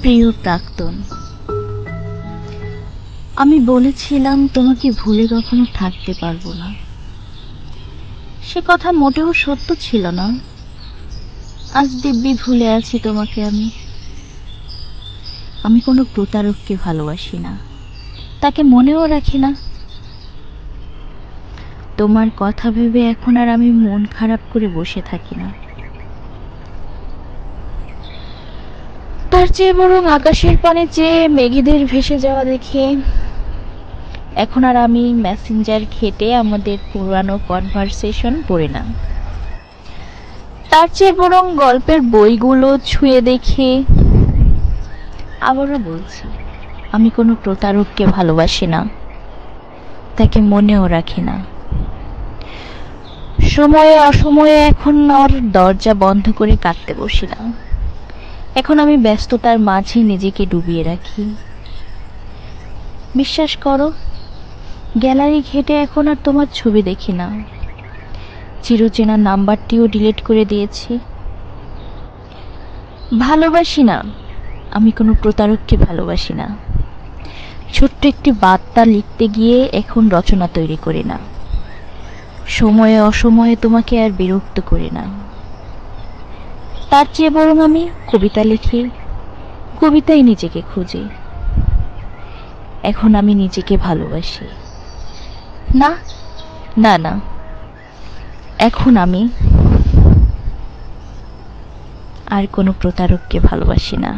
প্রিয় প্রাক্তন, আমি বলেছিলাম তোমাকে ভুলে কখনো থাকতে পারবো না। সে কথা মোটেও সত্য ছিল না। আজ দিব্যি ভুলে আছি তোমাকে আমি। আমি কোনো প্রতারককে ভালোবাসি না, তাকে মনেও রাখি না। তোমার কথা ভেবে এখন আর আমি মন খারাপ করে বসে থাকি না। তার চেয়ে বরং আকাশের পানে চেয়ে মেঘেদের ভেসে যাওয়া দেখে এখন আর আমি মেসেঞ্জার ঘেটে আমাদের পুরানো কনভারসেশন পড়ি না। তার চেয়ে বরং গল্পের বইগুলো ছুঁয়ে দেখে আবারও বলছি, আমি কোনো প্রতারককে ভালোবাসি না, তাকে মনেও রাখি না। সময়ে অসময়ে এখন আর দরজা বন্ধ করে কাঁদতে বসি না। এখন আমি ব্যস্ততার মাঝে নিজেকে ডুবিয়ে রাখি। বিশ্বাস করো, গ্যালারি ঘেটে এখন আর তোমার ছবি দেখি না। চিরচেনা নাম্বারটিও ডিলিট করে দিয়েছি। ভালোবাসি না, আমি কোনো প্রতারককে ভালোবাসি না। ছোট্ট একটি বার্তা লিখতে গিয়ে এখন রচনা তৈরি করি না। সময়ে অসময়ে তোমাকে আর বিরক্ত করি না। তার চেয়ে বরং আমি কবিতা লিখি, কবিতায় নিজেকে খুঁজি। এখন আমি নিজেকে ভালোবাসি। না না না, এখন আমি আর কোনো প্রতারককে ভালোবাসি না।